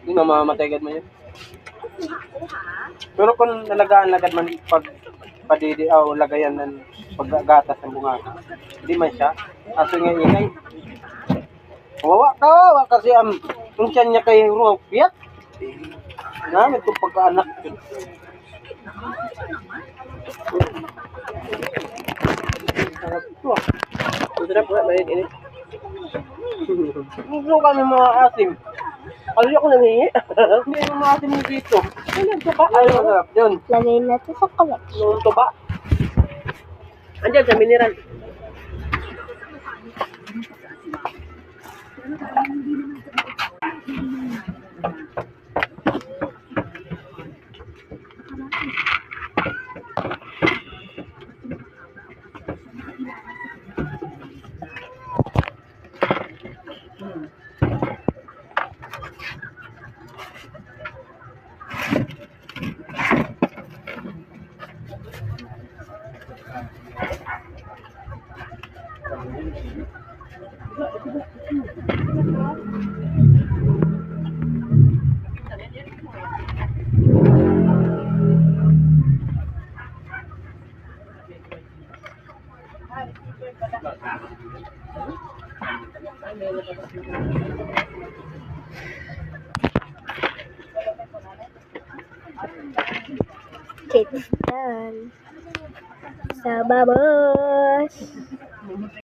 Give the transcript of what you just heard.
Hindi mamamatay agad mo yun. Pero kung nalagaan-lagad man pag padidi o lagayan ng paggagatas ng bunga, hindi man siya. Aso nga ingay. Kawawa kasi ang tiyan niya kay Rupiat. Namin itong pagkaanak. Sarap ito ah. Sarap wala, mainit ini. Gusto kami mga asim. Kasi ako nangingi. Hindi yung mga asim dito. Ay, masarap yun. Lagay natin sa kalat. Yung tuba. Andiyan sa mineral. It's done. Sa babos.